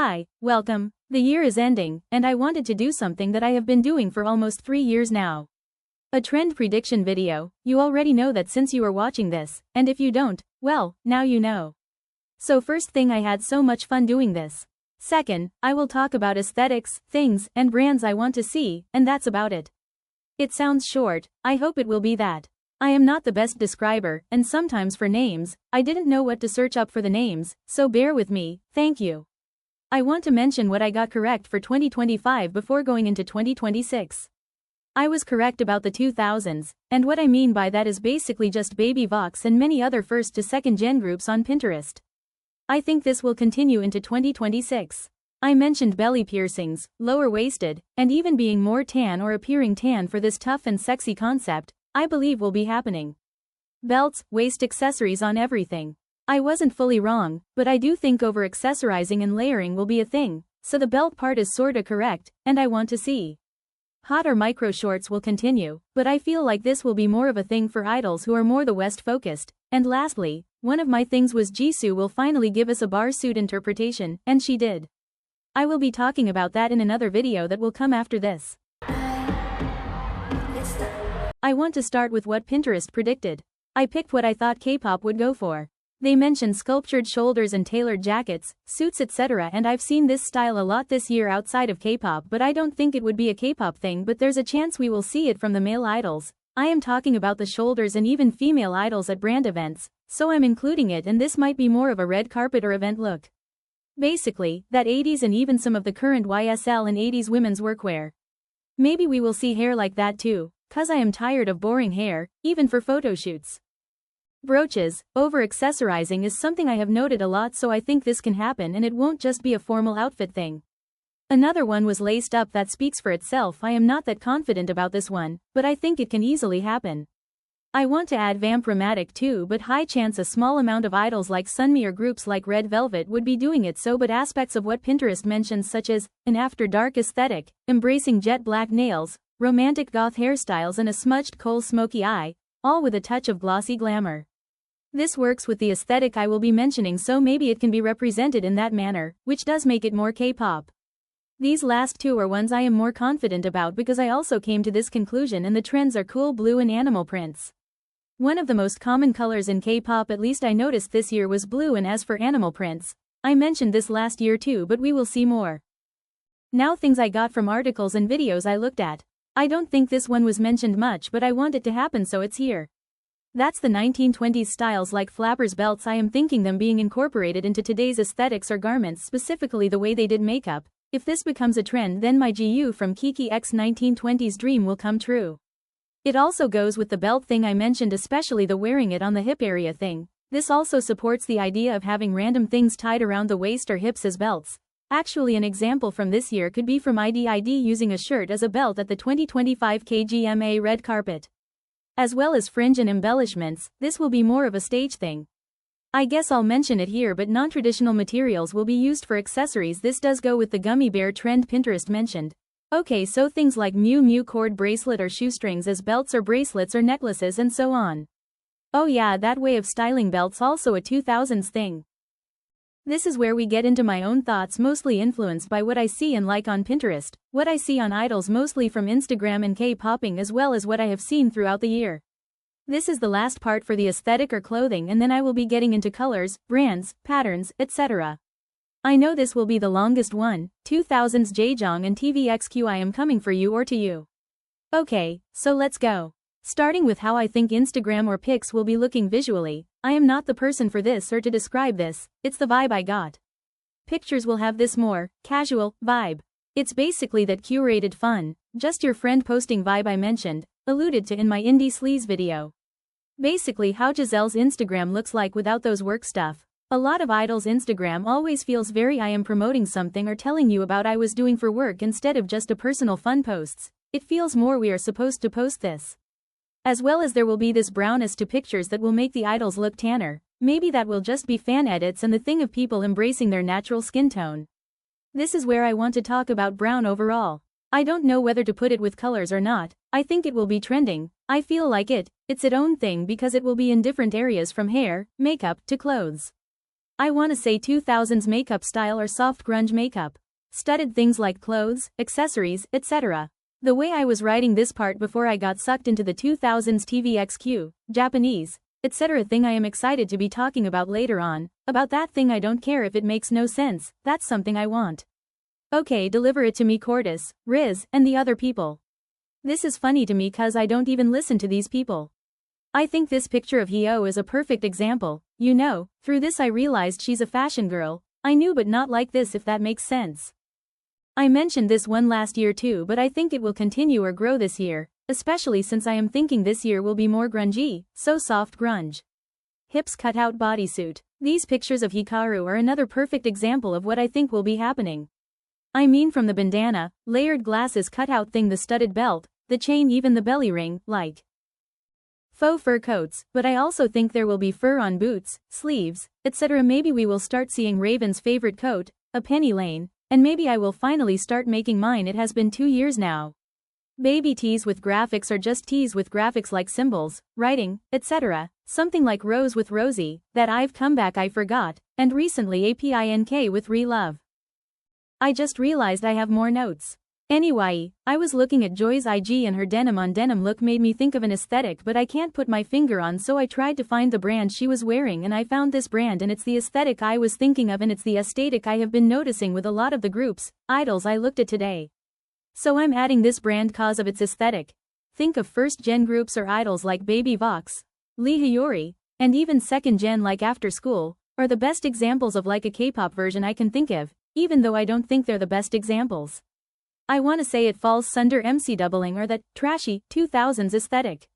Hi, welcome. The year is ending, and I wanted to do something that I have been doing for almost 3 years now. A trend prediction video. You already know that since you are watching this, and if you don't, well, now you know. So first thing, I had so much fun doing this. Second, I will talk about aesthetics, things, and brands I want to see, and that's about it. It sounds short, I hope it will be that. I am not the best describer, and sometimes for names, I didn't know what to search up for the names, so bear with me, thank you. I want to mention what I got correct for 2025 before going into 2026. I was correct about the 2000s, and what I mean by that is basically just Baby Vox and many other first to second gen groups on Pinterest. I think this will continue into 2026. I mentioned belly piercings, lower waisted, and even being more tan or appearing tan for this tough and sexy concept, I believe will be happening. Belts, waist accessories on everything. I wasn't fully wrong, but I do think over accessorizing and layering will be a thing, so the belt part is sorta correct, and I want to see. Hot or micro shorts will continue, but I feel like this will be more of a thing for idols who are more the West focused, and lastly, one of my things was Jisoo will finally give us a bar suit interpretation, and she did. I will be talking about that in another video that will come after this. I want to start with what Pinterest predicted. I picked what I thought K-pop would go for. They mentioned sculptured shoulders and tailored jackets, suits etc, and I've seen this style a lot this year outside of K-pop, but I don't think it would be a K-pop thing, but there's a chance we will see it from the male idols. I am talking about the shoulders and even female idols at brand events, so I'm including it, and this might be more of a red carpet or event look. Basically, that 80s and even some of the current YSL and 80s women's workwear. Maybe we will see hair like that too, cause I am tired of boring hair, even for photo shoots. Brooches, over-accessorizing is something I have noted a lot, so I think this can happen and it won't just be a formal outfit thing. Another one was laced up, that speaks for itself. I am not that confident about this one, but I think it can easily happen. I want to add vamp-romantic too, but high chance a small amount of idols like Sunmi or groups like Red Velvet would be doing it, so but aspects of what Pinterest mentions such as an after dark aesthetic, embracing jet black nails, romantic goth hairstyles and a smudged coal smoky eye, all with a touch of glossy glamour. This works with the aesthetic I will be mentioning, so maybe it can be represented in that manner, which does make it more K-pop. These last two are ones I am more confident about because I also came to this conclusion, and the trends are cool blue and animal prints. One of the most common colors in K-pop, at least I noticed this year, was blue, and as for animal prints, I mentioned this last year too, but we will see more. Now things I got from articles and videos I looked at. I don't think this one was mentioned much, but I want it to happen, so it's here. That's the 1920s styles like flappers belts. I am thinking them being incorporated into today's aesthetics or garments, specifically the way they did makeup. If this becomes a trend, then my GU from Kiki X 1920s dream will come true. It also goes with the belt thing I mentioned, especially the wearing it on the hip area thing. This also supports the idea of having random things tied around the waist or hips as belts. Actually, an example from this year could be from IDID using a shirt as a belt at the 2025 KGMA red carpet. As well as fringe and embellishments, this will be more of a stage thing. I guess I'll mention it here, but non-traditional materials will be used for accessories. This does go with the gummy bear trend Pinterest mentioned. Okay, so things like Miu Miu cord bracelet or shoestrings as belts or bracelets or necklaces and so on. Oh yeah, that way of styling belts also a 2000s thing. This is where we get into my own thoughts, mostly influenced by what I see and like on Pinterest, what I see on idols mostly from Instagram and K-popping, as well as what I have seen throughout the year. This is the last part for the aesthetic or clothing, and then I will be getting into colors, brands, patterns, etc. I know this will be the longest one. 2000s Jjong and TVXQ, I am coming for you or to you. Okay, so let's go. Starting with how I think Instagram or pics will be looking visually. I am not the person for this or to describe this, it's the vibe I got. Pictures will have this more casual vibe. It's basically that curated fun, just your friend posting vibe I mentioned, alluded to in my Indie Sleaze video. Basically how Giselle's Instagram looks like without those work stuff. A lot of idols' Instagram always feels very I am promoting something or telling you about I was doing for work instead of just a personal fun posts. It feels more we are supposed to post this. As well as there will be this brownness to pictures that will make the idols look tanner. Maybe that will just be fan edits and the thing of people embracing their natural skin tone. This is where I want to talk about brown overall. I don't know whether to put it with colors or not. I think it will be trending. I feel like it's its own thing because it will be in different areas from hair, makeup, to clothes. I wanna say 2000s makeup style or soft grunge makeup. Studded things like clothes, accessories, etc. The way I was writing this part before I got sucked into the 2000s TVXQ, Japanese, etc. thing I am excited to be talking about later on. About that thing I don't care if it makes no sense, that's something I want. Okay, deliver it to me Cortis, Riz, and the other people. This is funny to me cause I don't even listen to these people. I think this picture of Hyo is a perfect example, you know, through this I realized she's a fashion girl, I knew but not like this if that makes sense. I mentioned this one last year too but I think it will continue or grow this year, especially since I am thinking this year will be more grungy, so soft grunge. Hips cut out bodysuit. These pictures of Hikaru are another perfect example of what I think will be happening. I mean from the bandana, layered glasses cutout thing the studded belt, the chain even the belly ring, like faux fur coats, but I also think there will be fur on boots, sleeves, etc. Maybe we will start seeing Raven's favorite coat, a penny lane, and maybe I will finally start making mine. It has been 2 years now. Baby tees with graphics or just tees with graphics like symbols, writing, etc. Something like Rose with Rosie, that I've come back I forgot, and recently APINK with Re-Love. I just realized I have more notes. Anyway, I was looking at Joy's IG and her denim on denim look made me think of an aesthetic but I can't put my finger on, so I tried to find the brand she was wearing and I found this brand and it's the aesthetic I was thinking of and it's the aesthetic I have been noticing with a lot of the groups, idols I looked at today. So I'm adding this brand cause of its aesthetic. Think of first gen groups or idols like Baby Vox, Lee Hyori, and even second gen like After School, are the best examples of like a K-pop version I can think of, even though I don't think they're the best examples. I wanna say it falls under MC doubling or that trashy 2000s aesthetic.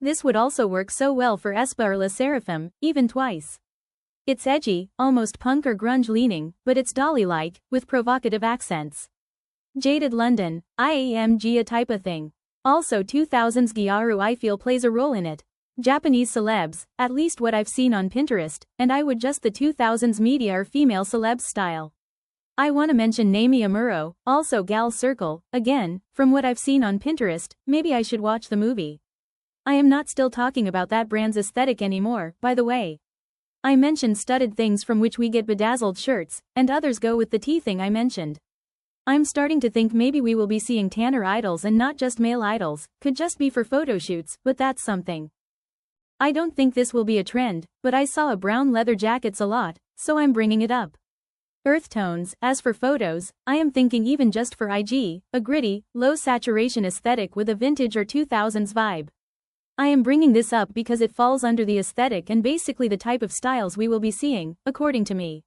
This would also work so well for aespa or La Seraphim, even Twice. It's edgy, almost punk or grunge leaning, but it's dolly-like, with provocative accents. Jaded London, IAMG a type of thing. Also 2000s Gyaru I feel plays a role in it. Japanese celebs, at least what I've seen on Pinterest, and I would just the 2000s media or female celebs style. I wanna mention Naomi Amuro, also Gal Circle, again, from what I've seen on Pinterest, maybe I should watch the movie. I am not still talking about that brand's aesthetic anymore, by the way. I mentioned studded things from which we get bedazzled shirts, and others go with the tea thing I mentioned. I'm starting to think maybe we will be seeing tanner idols and not just male idols, could just be for photo shoots, but that's something. I don't think this will be a trend, but I saw a brown leather jackets a lot, so I'm bringing it up. Earth tones, as for photos, I am thinking even just for IG, a gritty, low saturation aesthetic with a vintage or 2000s vibe. I am bringing this up because it falls under the aesthetic and basically the type of styles we will be seeing, according to me.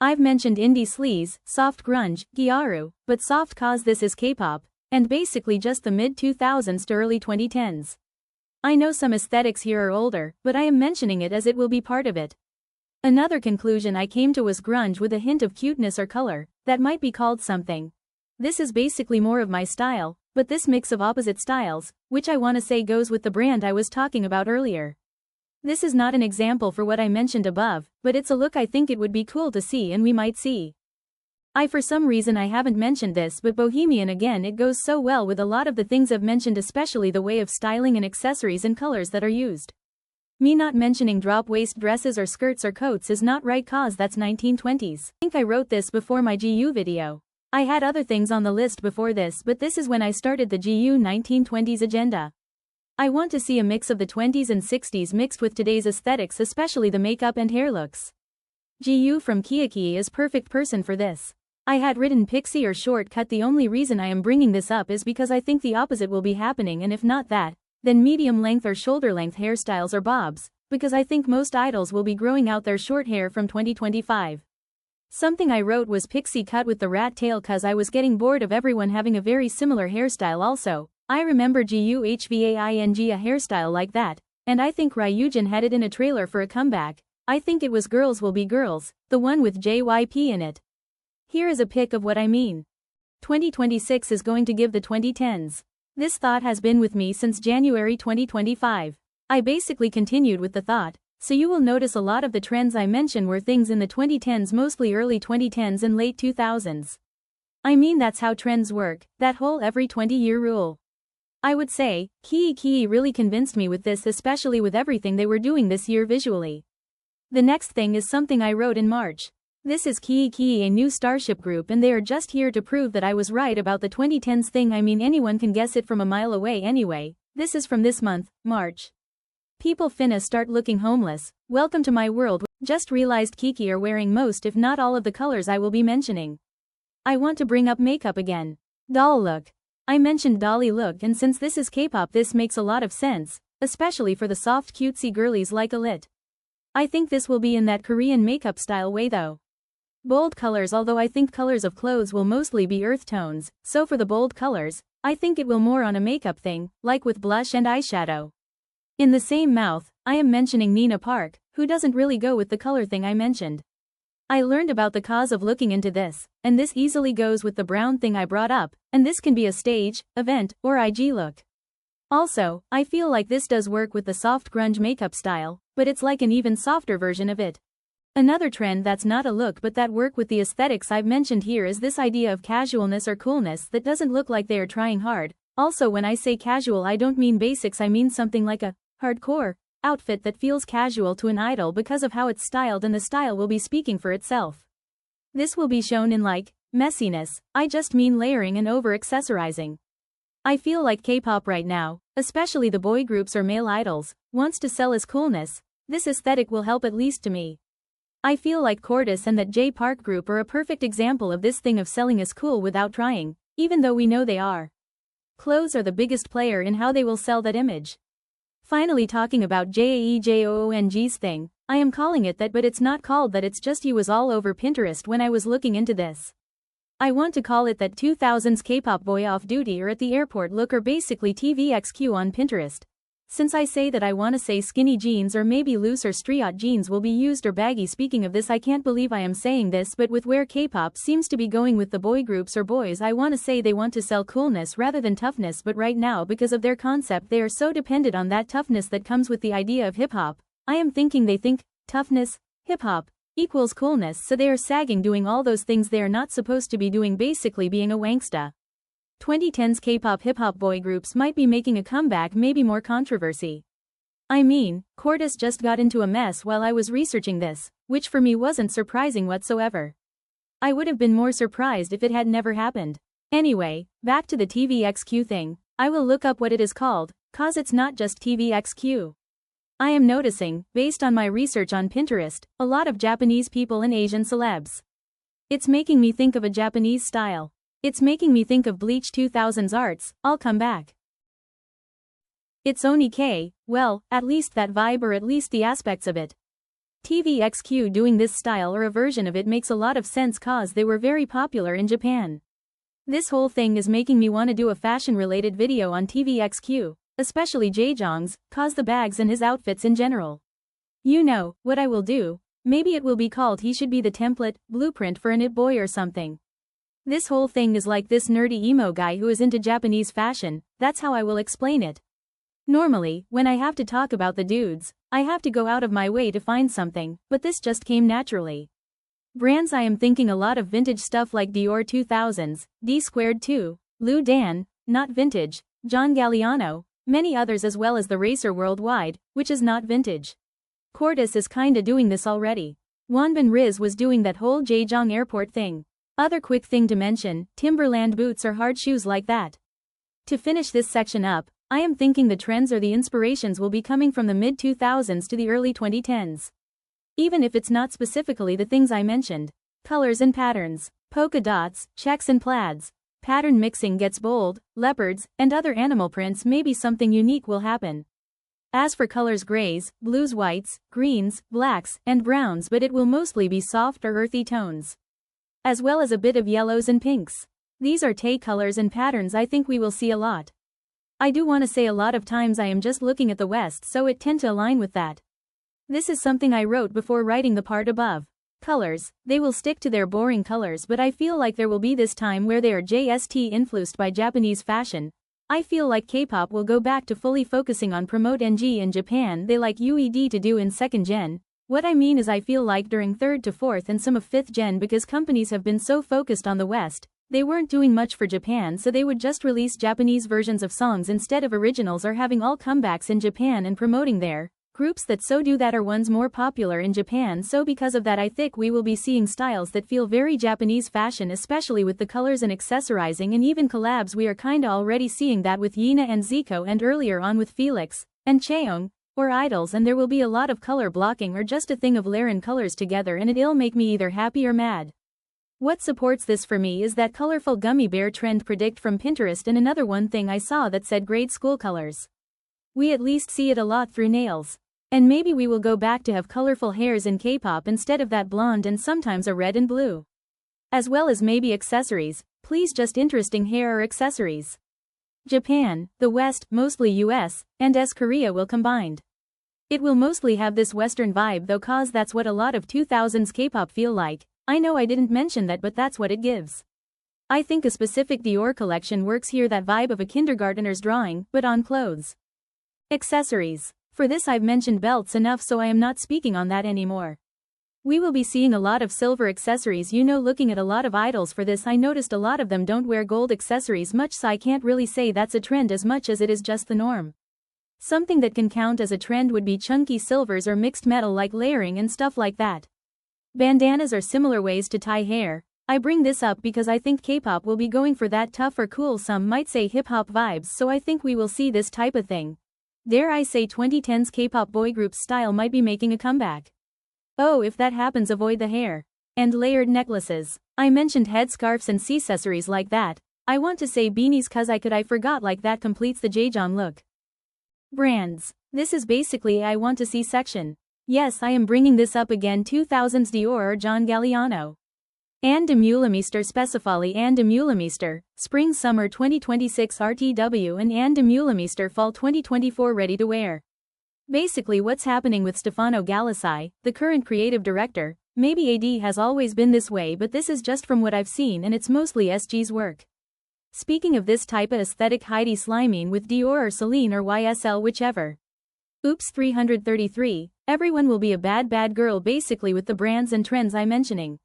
I've mentioned indie sleaze, soft grunge, gyaru, but soft cause this is K-pop, and basically just the mid-2000s to early 2010s. I know some aesthetics here are older, but I am mentioning it as it will be part of it. Another conclusion I came to was grunge with a hint of cuteness or color, that might be called something. This is basically more of my style, but this mix of opposite styles, which I wanna say goes with the brand I was talking about earlier. This is not an example for what I mentioned above, but it's a look I think it would be cool to see and we might see. For some reason I haven't mentioned this but Bohemian again it goes so well with a lot of the things I've mentioned, especially the way of styling and accessories and colors that are used. Me not mentioning drop waist dresses or skirts or coats is not right cause that's 1920s. I think I wrote this before my GU video. I had other things on the list before this but this is when I started the GU 1920s agenda. I want to see a mix of the 20s and 60s mixed with today's aesthetics, especially the makeup and hair looks. GU from Kiyaki is perfect person for this. I had written pixie or shortcut. The only reason I am bringing this up is because I think the opposite will be happening, and if not that, then medium length or shoulder length hairstyles or bobs, because I think most idols will be growing out their short hair from 2025. Something I wrote was pixie cut with the rat tail cause I was getting bored of everyone having a very similar hairstyle. Also, I remember GUHVAING a hairstyle like that, and I think Ryujin had it in a trailer for a comeback. I think it was Girls Will Be Girls, the one with JYP in it. Here is a pic of what I mean. 2026 is going to give the 2010s. This thought has been with me since January 2025. I basically continued with the thought, so you will notice a lot of the trends I mention were things in the 2010s, mostly early 2010s and late 2000s. I mean that's how trends work, that whole every 20-year rule. I would say, Kii really convinced me with this, especially with everything they were doing this year visually. The next thing is something I wrote in March. This is Kii, a new starship group, and they are just here to prove that I was right about the 2010s thing. I mean, anyone can guess it from a mile away anyway. This is from this month, March. People finna start looking homeless. Welcome to my world. Just realized Kiki are wearing most if not all of the colors I will be mentioning. I want to bring up makeup again. Doll look. I mentioned dolly look, and since this is K-pop, this makes a lot of sense, especially for the soft cutesy girlies like Alit. I think this will be in that Korean makeup style way though. Bold colors, although I think colors of clothes will mostly be earth tones, so for the bold colors, I think it will more on a makeup thing, like with blush and eyeshadow. In the same mouth, I am mentioning Nina Park, who doesn't really go with the color thing I mentioned. I learned about the cause of looking into this, and this easily goes with the brown thing I brought up, and this can be a stage, event, or IG look. Also, I feel like this does work with the soft grunge makeup style, but it's like an even softer version of it. Another trend that's not a look but that work with the aesthetics I've mentioned here is this idea of casualness or coolness that doesn't look like they are trying hard. Also, when I say casual, I don't mean basics, I mean something like a hardcore outfit that feels casual to an idol because of how it's styled, and the style will be speaking for itself. This will be shown in like messiness. I just mean layering and over-accessorizing. I feel like K-pop right now, especially the boy groups or male idols, wants to sell as coolness. This aesthetic will help, at least to me. I feel like Cordis and that J Park group are a perfect example of this thing of selling as cool without trying, even though we know they are. Clothes are the biggest player in how they will sell that image. Finally, talking about JAEJOONG's thing, I am calling it that, but it's not called that, it's just you was all over Pinterest when I was looking into this. I want to call it that 2000s K-pop boy off duty or at the airport look, or basically TVXQ on Pinterest. Since I say that, I want to say skinny jeans or maybe loose or striate jeans will be used, or baggy. Speaking of this, I can't believe I am saying this, but with where K-pop seems to be going with the boy groups or boys, I want to say they want to sell coolness rather than toughness, but right now because of their concept they are so dependent on that toughness that comes with the idea of hip-hop. I am thinking they think toughness, hip-hop equals coolness, so they are sagging, doing all those things they are not supposed to be doing, basically being a wanksta. 2010s K-pop hip-hop boy groups might be making a comeback, maybe more controversy. I mean, Cordis just got into a mess while I was researching this, which for me wasn't surprising whatsoever. I would have been more surprised if it had never happened. Anyway, back to the TVXQ thing. I will look up what it is called, cause it's not just TVXQ. I am noticing, based on my research on Pinterest, a lot of Japanese people and Asian celebs. It's making me think of a Japanese style. It's making me think of Bleach 2000's arts. I'll come back. It's only K, well, at least that vibe, or at least the aspects of it. TVXQ doing this style or a version of it makes a lot of sense cause they were very popular in Japan. This whole thing is making me want to do a fashion-related video on TVXQ, especially Jaejong's, cause the bags and his outfits in general. You know, what I will do, maybe it will be called He Should Be the Template, Blueprint for an It Boy or something. This whole thing is like this nerdy emo guy who is into Japanese fashion, that's how I will explain it. Normally, when I have to talk about the dudes, I have to go out of my way to find something, but this just came naturally. Brands, I am thinking a lot of vintage stuff like Dior 2000s, D2, Lou Dan, not vintage, John Galliano, many others, as well as the Racer Worldwide, which is not vintage. Cordis is kinda doing this already. Wanbin Riz was doing that whole Jaejong airport thing. Other quick thing to mention, Timberland boots or hard shoes like that. To finish this section up, I am thinking the trends or the inspirations will be coming from the mid-2000s to the early 2010s. Even if it's not specifically the things I mentioned. Colors and patterns, polka dots, checks and plaids. Pattern mixing gets bold, leopards, and other animal prints, maybe something unique will happen. As for colors, grays, blues, whites, greens, blacks, and browns, but it will mostly be soft or earthy tones. As well as a bit of yellows and pinks. These are Tay colors and patterns I think we will see a lot. I do want to say a lot of times I am just looking at the West, so it tend to align with that. This is something I wrote before writing the part above. Colors, they will stick to their boring colors, but I feel like there will be this time where they are JST influenced by Japanese fashion. I feel like K-pop will go back to fully focusing on promote NG in Japan they like UED to do in second gen. What I mean is I feel like during third to fourth and some of fifth gen, because companies have been so focused on the West, they weren't doing much for Japan, so they would just release Japanese versions of songs instead of originals, or having all comebacks in Japan and promoting there. Groups that so do that are ones more popular in Japan, so because of that I think we will be seeing styles that feel very Japanese fashion, especially with the colors and accessorizing and even collabs. We are kinda already seeing that with Yina and Zico and earlier on with Felix and Chaeyoung, or idols, and there will be a lot of color blocking or just a thing of layering colors together and it'll make me either happy or mad. What supports this for me is that colorful gummy bear trend predict from Pinterest and another one thing I saw that said grade school colors. We at least see it a lot through nails. And maybe we will go back to have colorful hairs in K-pop instead of that blonde and sometimes a red and blue. As well as maybe accessories, please just interesting hair or accessories. Japan, the West, mostly US, and Korea will combined. It will mostly have this Western vibe though, cause that's what a lot of 2000s K-pop feel like. I know I didn't mention that, but that's what it gives. I think a specific Dior collection works here, that vibe of a kindergartner's drawing, but on clothes. Accessories. For this I've mentioned belts enough, so I am not speaking on that anymore. We will be seeing a lot of silver accessories. Looking at a lot of idols for this, I noticed a lot of them don't wear gold accessories much, so I can't really say that's a trend as much as it is just the norm. Something that can count as a trend would be chunky silvers or mixed metal like layering and stuff like that. Bandanas are similar ways to tie hair. I bring this up because I think K-pop will be going for that tough or cool, some might say hip-hop vibes, so I think we will see this type of thing. Dare I say 2010s K-pop boy group style might be making a comeback. Oh, if that happens, avoid the hair. And layered necklaces. I mentioned headscarves and accessories like that. I want to say beanies cause I forgot, like that completes the Jaejeon look. Brands. This is basically I want to see section. Yes, I am bringing this up again. 2000s Dior or John Galliano. And de Mulemister specifically, and de Mulemister, Spring Summer 2026 RTW and de Mulemister Fall 2024 ready to wear. Basically what's happening with Stefano Galassi, the current creative director, maybe AD has always been this way, but this is just from what I've seen and it's mostly SG's work. Speaking of this type of aesthetic, Heidi Slimane with Dior or Celine or YSL, whichever. Oops 333, everyone will be a bad girl basically with the brands and trends I'm mentioning.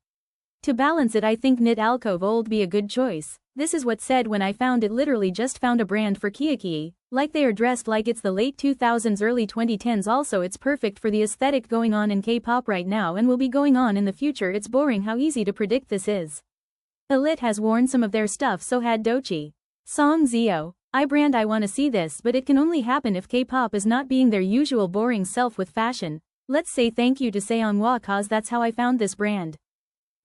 To balance it, I think Knit Alcove Old be a good choice. This is what said when I found it, literally just found a brand for Kiyaki, like they are dressed like it's the late 2000s early 2010s. Also it's perfect for the aesthetic going on in K-pop right now and will be going on in the future. It's boring how easy to predict this is. Elite has worn some of their stuff, so had Doechii. Song Zio. I wanna see this, but it can only happen if K-pop is not being their usual boring self with fashion. Let's say thank you to Seonghwa cause that's how I found this brand.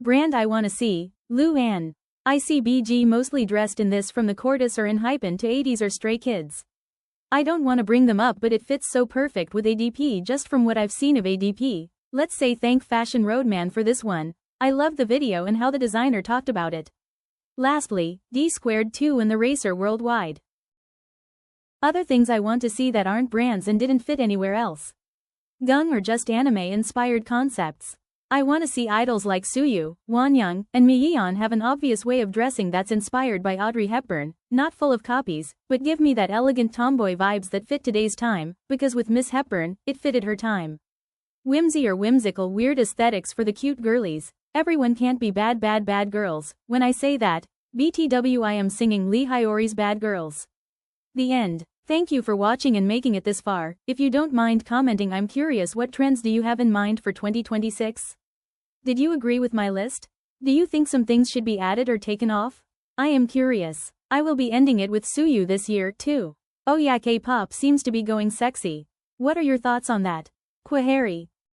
Brand I wanna see, Luan. ICBG mostly dressed in this from the Cordis or in Hypen to 80s or Stray Kids. I don't wanna bring them up, but it fits so perfect with ADP just from what I've seen of ADP. Let's say thank Fashion Roadman for this one. I loved the video and how the designer talked about it. Lastly, D2 and the Racer Worldwide. Other things I want to see that aren't brands and didn't fit anywhere else. Gung or just anime-inspired concepts. I want to see idols like Suyu, Wonyoung, and Miyeon have an obvious way of dressing that's inspired by Audrey Hepburn, not full of copies, but give me that elegant tomboy vibes that fit today's time, because with Miss Hepburn, it fitted her time. Whimsy or whimsical weird aesthetics for the cute girlies. Everyone can't be bad girls. When I say that, BTW I am singing Lee Hyori's Bad Girls. The end. Thank you for watching and making it this far. If you don't mind commenting, I'm curious, what trends do you have in mind for 2026? Did you agree with my list? Do you think some things should be added or taken off? I am curious. I will be ending it with Suyu this year, too. Oh yeah, K-pop seems to be going sexy. What are your thoughts on that? Kwaheri.